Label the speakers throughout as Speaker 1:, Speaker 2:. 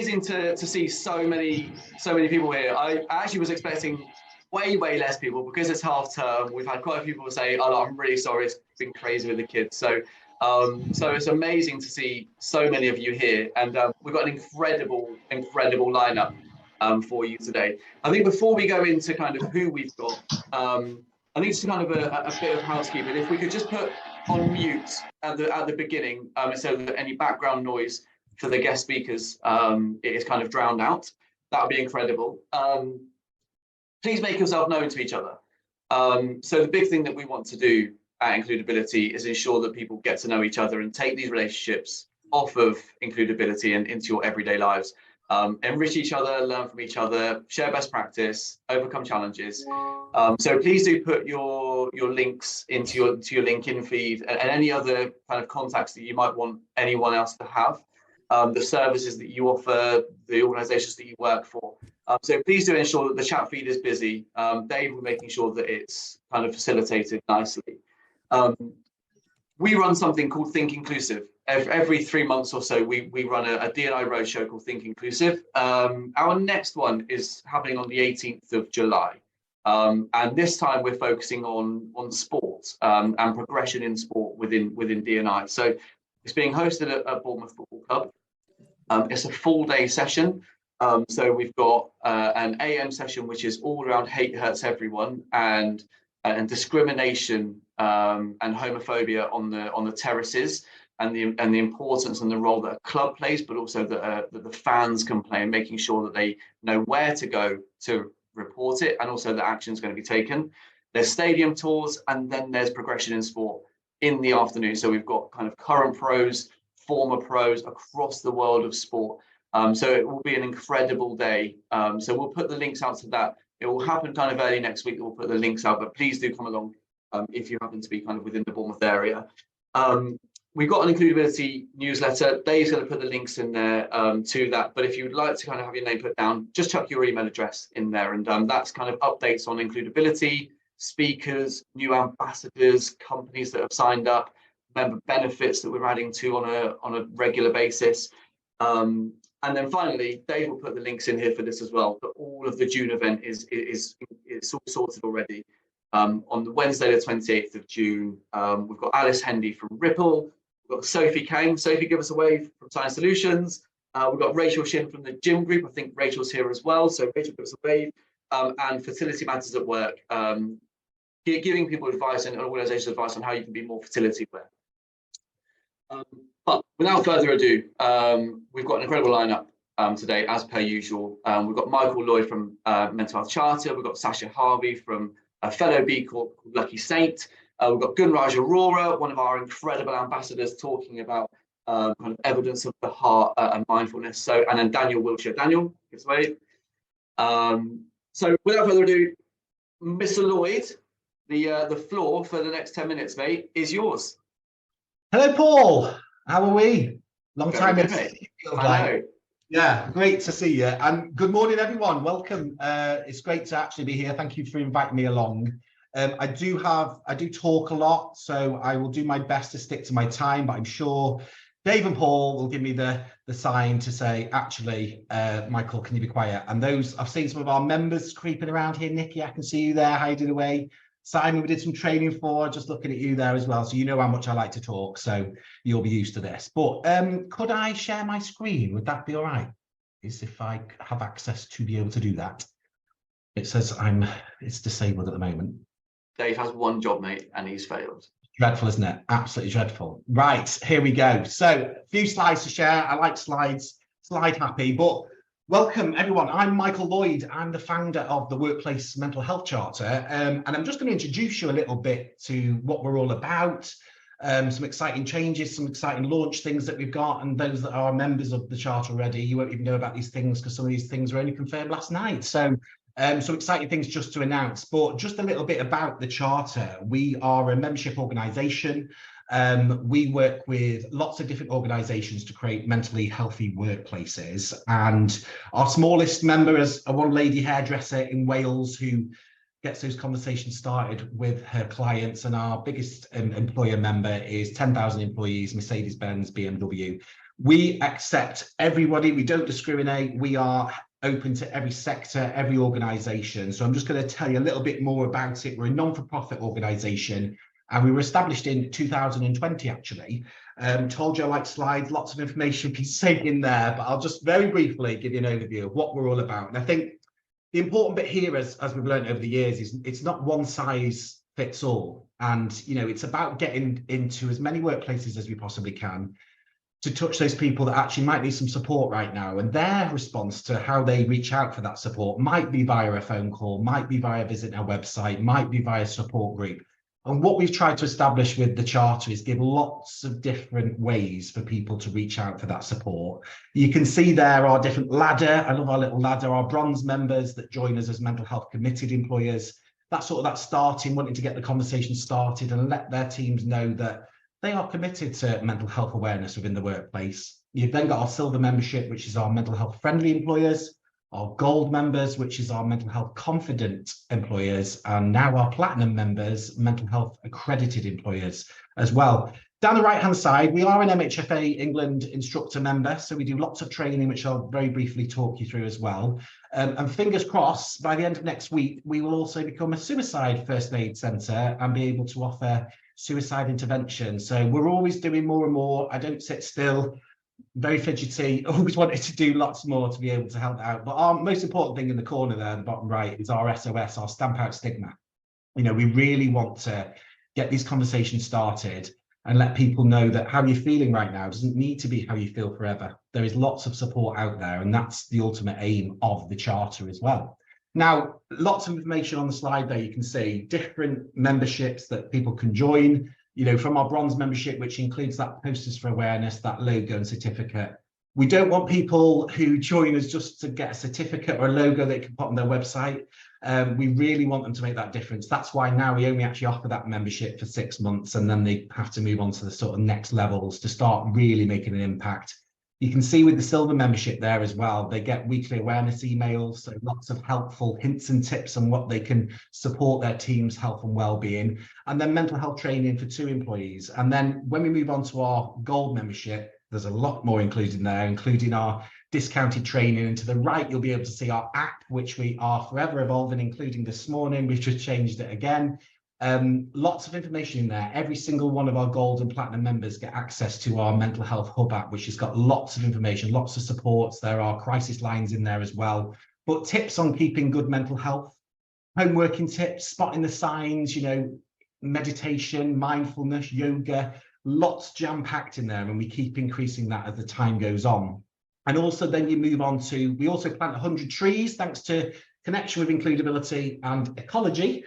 Speaker 1: amazing to see so many people here. I actually was expecting way less people because it's half term. We've had quite a few people say, "Oh, I'm really sorry, it's been crazy with the kids." So it's amazing to see so many of you here, and we've got an incredible lineup for you today. I think before we go into kind of who we've got, I think it's kind of a bit of housekeeping. If we could just put on mute at the beginning, so that any background noise for the guest speakers it is kind of drowned out, that would be incredible. Please make yourself known to each other. So the big thing that we want to do at Includability is ensure that people get to know each other and take these relationships off of Includability and into your everyday lives. Enrich each other, learn from each other, share best practice, overcome challenges. So please do put your links into your LinkedIn feed and any other kind of contacts that you might want anyone else to have, the services that you offer, the organizations that you work for. So please do ensure that the chat feed is busy. Dave will making sure that it's kind of facilitated nicely. We run something called Think Inclusive. Every 3 months or so, we run a D&I roadshow called Think Inclusive. Our next one is happening on the 18th of July. And this time we're focusing on sports and progression in sport within D&I. So it's being hosted at Bournemouth Football Club. It's a full day session. So we've got an AM session, which is all around hate hurts everyone and discrimination and homophobia on the terraces, and the importance and the role that a club plays, but also that the fans can play in making sure that they know where to go to report it, and also that action is going to be taken. There's stadium tours, and then there's progression in sport in the afternoon. So we've got kind of current pros, former pros across the world of sport. So it will be an incredible day. So we'll put the links out to that. It will happen kind of early next week. We'll put the links out, but please do come along if you happen to be kind of within the Bournemouth area. We've got an Includability newsletter. Dave's going to put the links in there to that. But if you would like to kind of have your name put down, just chuck your email address in there. And that's kind of updates on Includability, speakers, new ambassadors, companies that have signed up, member benefits that we're adding to on a regular basis. And then finally, Dave will put the links in here for this as well. But all of the June event is all sorted already. On the Wednesday, the 28th of June, we've got Alice Hendy from Ripple. We've got Sophie Kang. Sophie, give us a wave from Science Solutions. We've got Rachel Shin from the Gym Group. I think Rachel's here as well. So Rachel, give us a wave. And Fertility Matters at Work, giving people advice and organizations advice on how you can be more fertility aware. But without further ado, we've got an incredible lineup today, as per usual. We've got Michael Lloyd from Mental Health Charter. We've got Sacha Harvey from a fellow B Corp called Lucky Saint. We've got Gunraj Arora, one of our incredible ambassadors, talking about kind of evidence of the heart and mindfulness. So, and then Daniel Wiltshire. Daniel, give us a wave. So without further ado, Mr. Lloyd, the floor for the next 10 minutes, mate, is yours.
Speaker 2: Hello, Paul. How are we? Long time no see. Yeah, great to see you. And good morning, everyone. Welcome. It's great to actually be here. Thank you for inviting me along. I do talk a lot, so I will do my best to stick to my time, but I'm sure Dave and Paul will give me the sign to say, actually, Michael, can you be quiet? And those, I've seen some of our members creeping around here. Nikki, I can see you there hiding away. Simon, we did some training for, just looking at you there as well. So you know how much I like to talk, so you'll be used to this. But could I share my screen? Would that be all right? Is if I have access to be able to do that. It says it's disabled at the moment.
Speaker 1: Dave has one job, mate, and he's failed.
Speaker 2: Dreadful, isn't it? Absolutely dreadful. Right, here we go. So a few slides to share. I like slides, slide happy, but welcome, everyone. I'm Michael Lloyd. I'm the founder of the Workplace Mental Health Charter, and I'm just going to introduce you a little bit to what we're all about, some exciting changes, some exciting launch things that we've got, and those that are members of the Charter already, you won't even know about these things because some of these things were only confirmed last night. So some exciting things just to announce, but just a little bit about the Charter. We are a membership organisation. We work with lots of different organisations to create mentally healthy workplaces, and our smallest member is a one lady hairdresser in Wales who gets those conversations started with her clients, and our biggest employer member is 10,000 employees, Mercedes-Benz, BMW. We accept everybody. We don't discriminate. We are open to every sector, every organisation. So I'm just going to tell you a little bit more about it. We're a non-for-profit organisation, and we were established in 2020, actually. Told you I like slides, lots of information can sink in there, but I'll just very briefly give you an overview of what we're all about. And I think the important bit here, as we've learned over the years, is it's not one size fits all. And, you know, it's about getting into as many workplaces as we possibly can to touch those people that actually might need some support right now. And their response to how they reach out for that support might be via a phone call, might be via visiting our website, might be via a support group. And what we've tried to establish with the charter is give lots of different ways for people to reach out for that support. You can see there our different ladder. I love our little ladder, our bronze members that join us as mental health committed employers. That's sort of that starting, wanting to get the conversation started and let their teams know that they are committed to mental health awareness within the workplace. You've then got our silver membership, which is our mental health friendly employers, our gold members, which is our mental health confident employers, and now our platinum members, mental health accredited employers as well. Down the right-hand side, we are an MHFA England instructor member, so we do lots of training, which I'll very briefly talk you through as well. And fingers crossed, by the end of next week, we will also become a suicide first aid centre and be able to offer suicide intervention. So we're always doing more and more. I don't sit still, very fidgety, always wanted to do lots more to be able to help out. But our most important thing in the corner there, the bottom right, is our SOS, our stamp out stigma. You know, we really want to get these conversations started and let people know that how you're feeling right now doesn't need to be how you feel forever. There is lots of support out there, and that's the ultimate aim of the charter as well. Now, lots of information on the slide there. You can see different memberships that people can join, you know, from our bronze membership, which includes that posters for awareness, that logo and certificate. We don't want people who join us just to get a certificate or a logo they can put on their website. We really want them to make that difference. That's why now we only actually offer that membership for 6 months, and then they have to move on to the sort of next levels to start really making an impact. You can see with the silver membership there as well, they get weekly awareness emails, so lots of helpful hints and tips on what they can support their team's health and well-being, and then mental health training for 2 employees. And then when we move on to our gold membership, there's a lot more included in there, including our discounted training. And to the right, you'll be able to see our app, which we are forever evolving, including this morning. We've just changed it again. Lots of information in there. Every single one of our gold and platinum members get access to our mental health hub app, which has got lots of information, lots of supports. There are crisis lines in there as well, but tips on keeping good mental health, home working tips, spotting the signs, you know, meditation, mindfulness, yoga, lots jam-packed in there, and we keep increasing that as the time goes on. And also then you move on to, we also plant 100 trees, thanks to connection with includability and ecology.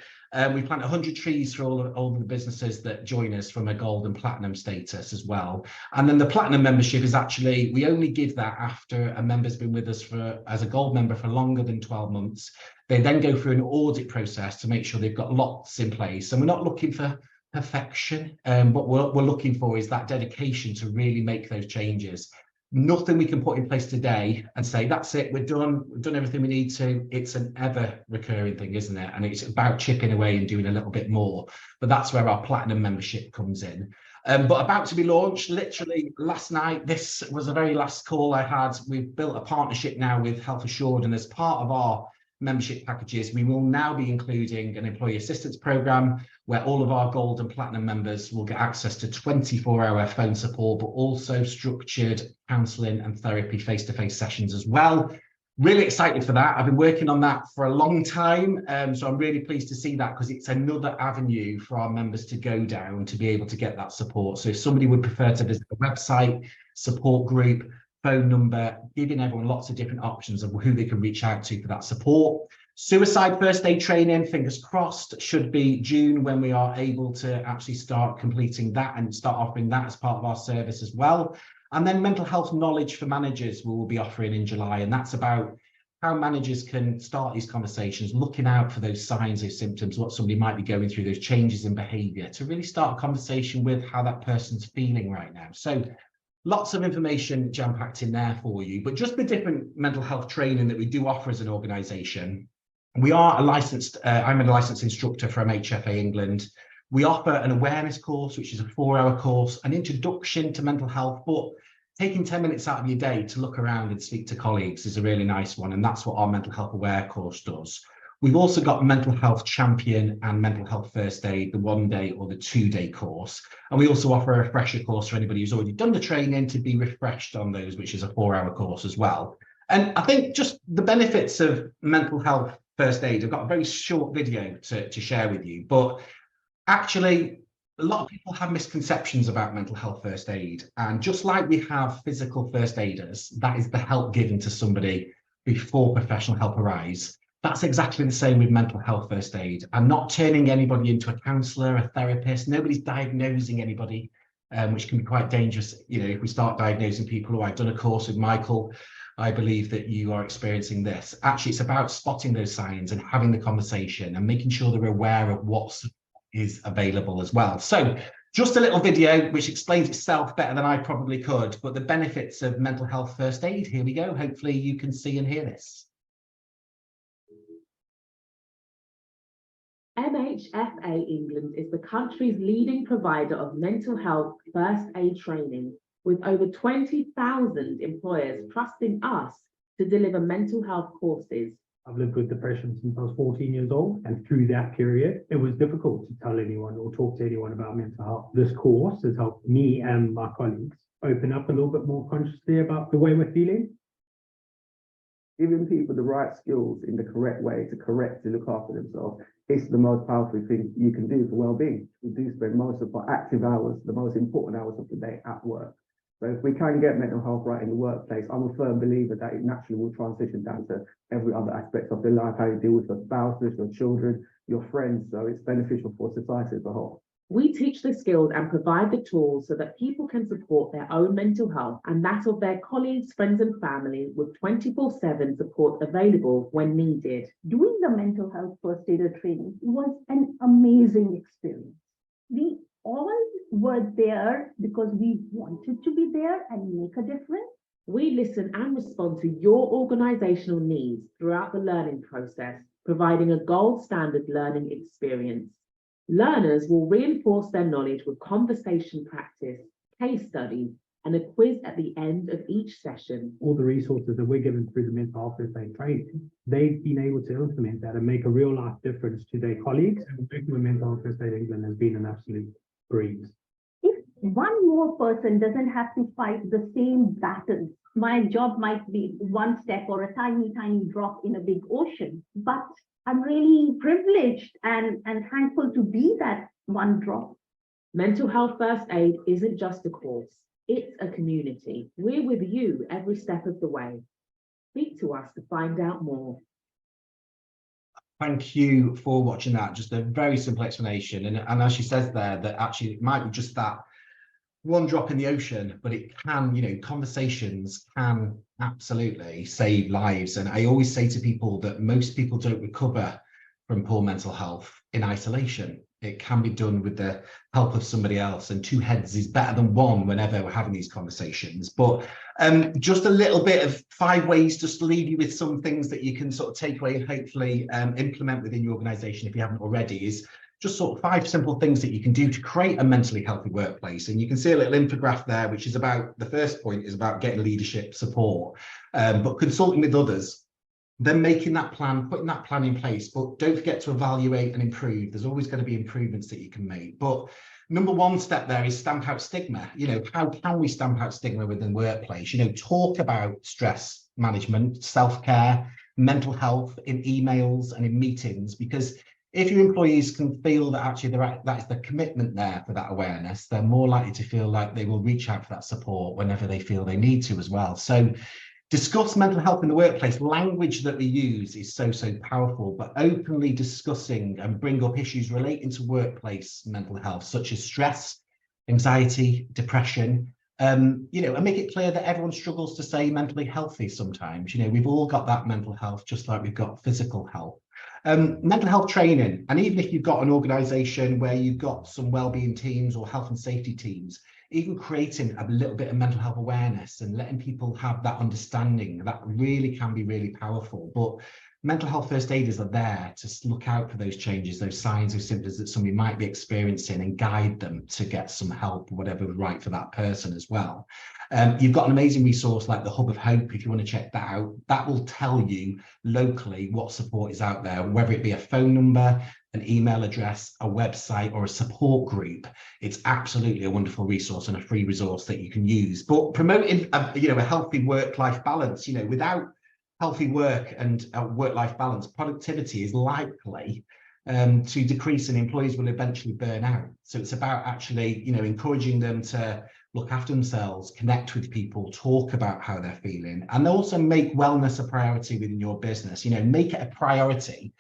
Speaker 2: We plant 100 trees for all of the businesses that join us from a gold and platinum status as well. And then the platinum membership is actually, we only give that after a member's been with us as a gold member for longer than 12 months. They then go through an audit process to make sure they've got lots in place. And we're not looking for perfection, what we're looking for is that dedication to really make those changes. Nothing we can put in place today and say, that's it, we've done everything we need to. It's an ever recurring thing, isn't it? And it's about chipping away and doing a little bit more. But that's where our platinum membership comes in. But about to be launched literally last night. This was the very last call I had. We've built a partnership now with Health Assured, and as part of our membership packages, we will now be including an employee assistance program where all of our gold and platinum members will get access to 24-hour phone support, but also structured counselling and therapy face-to-face sessions as well. Really excited for that. I've been working on that for a long time, so I'm really pleased to see that, because it's another avenue for our members to go down to be able to get that support. So if somebody would prefer to visit the website, support group, phone number, giving everyone lots of different options of who they can reach out to for that support. Suicide first aid training, fingers crossed, should be June when we are able to actually start completing that and start offering that as part of our service as well. And then mental health knowledge for managers we will be offering in July, and that's about how managers can start these conversations, looking out for those signs, those symptoms, what somebody might be going through, those changes in behaviour, to really start a conversation with how that person's feeling right now. So lots of information jam-packed in there for you, but just the different mental health training that we do offer as an organisation. We are a licensed, I'm a licensed instructor from MHFA England. We offer an awareness course, which is a 4-hour course, an introduction to mental health, but taking 10 minutes out of your day to look around and speak to colleagues is a really nice one. And that's what our Mental Health Aware course does. We've also got Mental Health Champion and Mental Health First Aid, the 1-day or the 2-day course. And we also offer a refresher course for anybody who's already done the training to be refreshed on those, which is a 4-hour course as well. And I think just the benefits of mental health first aid, I've got a very short video to share with you, but actually a lot of people have misconceptions about mental health first aid. And just like we have physical first aiders, that is the help given to somebody before professional help arrives. That's exactly the same with mental health first aid. I'm not turning anybody into a counsellor, a therapist. Nobody's diagnosing anybody, which can be quite dangerous. You know, if we start diagnosing people, who I've done a course with Michael, I believe that you are experiencing this. Actually, it's about spotting those signs and having the conversation and making sure they're aware of what is available as well. So just a little video which explains itself better than I probably could, but the benefits of mental health first aid. Here we go. Hopefully you can see and hear this.
Speaker 3: MHFA England is the country's leading provider of mental health first aid training, with over 20,000 employers trusting us to deliver mental health courses.
Speaker 4: I've lived with depression since I was 14 years old, and through that period, it was difficult to tell anyone or talk to anyone about mental health. This course has helped me and my colleagues open up a little bit more consciously about the way we're feeling.
Speaker 5: Giving people the right skills in the correct way to look after themselves is the most powerful thing you can do for well-being. We do spend most of our active hours, the most important hours of the day, at work. So if we can get mental health right in the workplace, I'm a firm believer that it naturally will transition down to every other aspect of their life, how you deal with your spouses, your children, your friends. So it's beneficial for society as a whole.
Speaker 3: We teach the skills and provide the tools so that people can support their own mental health and that of their colleagues, friends and family, with 24/7 support available when needed.
Speaker 6: Doing the mental health first aider training was an amazing experience. We all were there because we wanted to be there and make a difference.
Speaker 3: We listen and respond to your organisational needs throughout the learning process, providing a gold standard learning experience. Learners will reinforce their knowledge with conversation practice, case studies, and a quiz at the end of each session.
Speaker 4: All the resources that we're given through the mental health first aid training, they've been able to implement that and make a real life difference to their colleagues. And working with Mental Health First Aid England has been an absolute breeze.
Speaker 6: If one more person doesn't have to fight the same battles, my job might be one step or a tiny, tiny drop in a big ocean, but I'm really privileged and thankful to be that one drop.
Speaker 3: Mental health first aid isn't just a course, it's a community. We're with you every step of the way. Speak to us to find out more.
Speaker 2: Thank you for watching that. Just a very simple explanation. And as she says there, that actually it might be just that one drop in the ocean, but it can, you know, conversations can absolutely save lives. And I always say to people that most people don't recover from poor mental health in isolation. It can be done with the help of somebody else, and 2 heads is better than 1 whenever we're having these conversations. But just a little bit of 5 ways just to leave you with some things that you can sort of take away and hopefully implement within your organization if you haven't already, is just sort of 5 simple things that you can do to create a mentally healthy workplace. And you can see a little infographic there, which is about, the first point is about getting leadership support, but consulting with others, then making that plan, putting that plan in place. But don't forget to evaluate and improve. There's always going to be improvements that you can make. But number 1 step there is stamp out stigma. You know, how can we stamp out stigma within the workplace? You know, talk about stress management, self-care, mental health in emails and in meetings, because if your employees can feel that actually that is the commitment there for that awareness, they're more likely to feel like they will reach out for that support whenever they feel they need to as well. So discuss mental health in the workplace. Language that we use is so powerful, but openly discussing and bring up issues relating to workplace mental health, such as stress, anxiety, depression, you know, and make it clear that everyone struggles to stay mentally healthy sometimes. You know, we've all got that mental health, just like we've got physical health. Mental health training, and even if you've got an organization where you've got some wellbeing teams or health and safety teams, even creating a little bit of mental health awareness and letting people have that understanding, that really can be really powerful. But mental health first aiders are there to look out for those changes, those signs or symptoms that somebody might be experiencing, and guide them to get some help, whatever is right for that person as well. You've got an amazing resource like the Hub of Hope, if you want to check that out. That will tell you locally what support is out there, whether it be a phone number, an email address, a website, or a support group. It's absolutely a wonderful resource and a free resource that you can use. But promoting a healthy work-life balance, without healthy work and work-life balance, productivity is likely to decrease, and employees will eventually burn out. So it's about actually, encouraging them to look after themselves, connect with people, talk about how they're feeling, and also make wellness a priority within your business. Make it a priority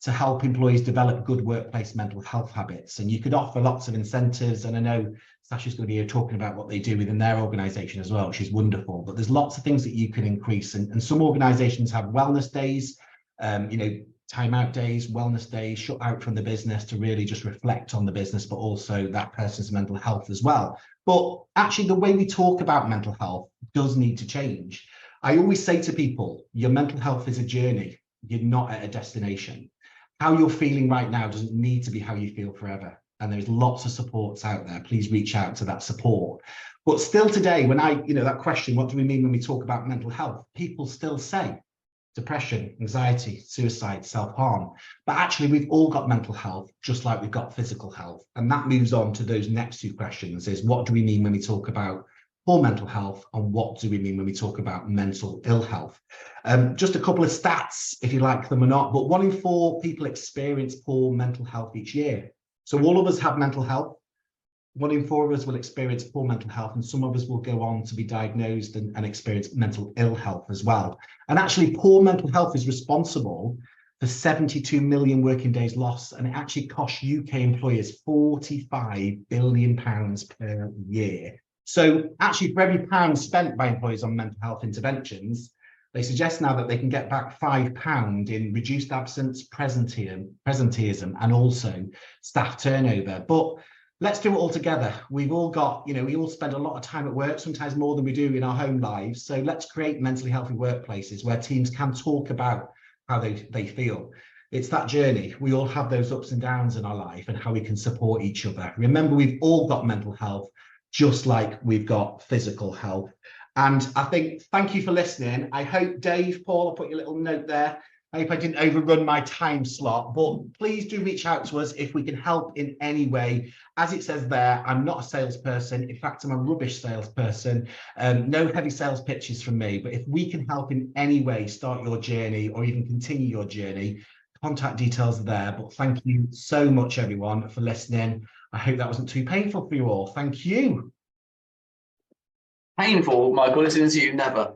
Speaker 2: to help employees develop good workplace mental health habits. And you could offer lots of incentives. And I know Sacha's going to be here talking about what they do within their organization as well, which is wonderful. But there's lots of things that you can increase. And some organizations have wellness days, timeout days, wellness days, shut out from the business to really just reflect on the business, but also that person's mental health as well. But actually, the way we talk about mental health does need to change. I always say to people, your mental health is a journey. You're not at a destination. How you're feeling right now doesn't need to be how you feel forever. And there's lots of supports out there. Please reach out to that support. But still today, when that question, what do we mean when we talk about mental health? People still say depression, anxiety, suicide, self-harm. But actually, we've all got mental health, just like we've got physical health. And that moves on to those next two questions, is what do we mean when we talk about poor mental health, and what do we mean when we talk about mental ill health? Just a couple of stats, if you like them or not, but 1 in 4 people experience poor mental health each year. So all of us have mental health. 1 in 4 of us will experience poor mental health, and some of us will go on to be diagnosed and experience mental ill health as well. And actually, poor mental health is responsible for 72 million working days lost, and it actually costs UK employers £45 billion per year. So actually, for every pound spent by employers on mental health interventions, they suggest now that they can get back £5 in reduced absence, presenteeism, and also staff turnover. But let's do it all together. We've all got, we all spend a lot of time at work, sometimes more than we do in our home lives. So let's create mentally healthy workplaces where teams can talk about how they feel. It's that journey. We all have those ups and downs in our life, and how we can support each other. Remember, we've all got mental health, just like we've got physical health. And I think, thank you for listening. I hope, Dave, Paul, I'll put your little note there. I hope I didn't overrun my time slot, but please do reach out to us if we can help in any way. As it says there, I'm not a salesperson. In fact, I'm a rubbish salesperson. No heavy sales pitches from me, but if we can help in any way, start your journey or even continue your journey, contact details are there. But thank you so much, everyone, for listening. I hope that wasn't too painful for you all. Thank you.
Speaker 1: Painful, Michael, listening to you, never.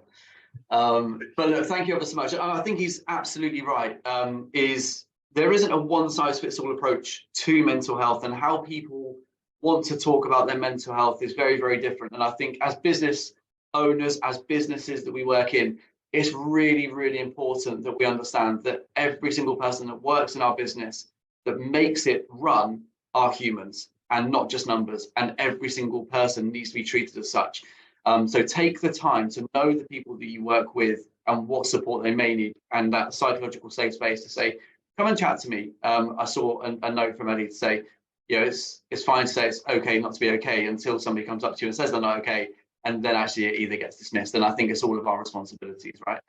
Speaker 1: But look, thank you ever so much. I think he's absolutely right. There isn't a one-size-fits-all approach to mental health, and how people want to talk about their mental health is very, very different. And I think as business owners, as businesses that we work in, it's really, really important that we understand that every single person that works in our business, that makes it run, are humans and not just numbers. And every single person needs to be treated as such. So take the time to know the people that you work with and what support they may need, and that psychological safe space to say, come and chat to me. I saw a note from Ellie to say, it's fine to say it's okay not to be okay until somebody comes up to you and says they're not okay, and then actually it either gets dismissed. And I think it's all of our responsibilities, right?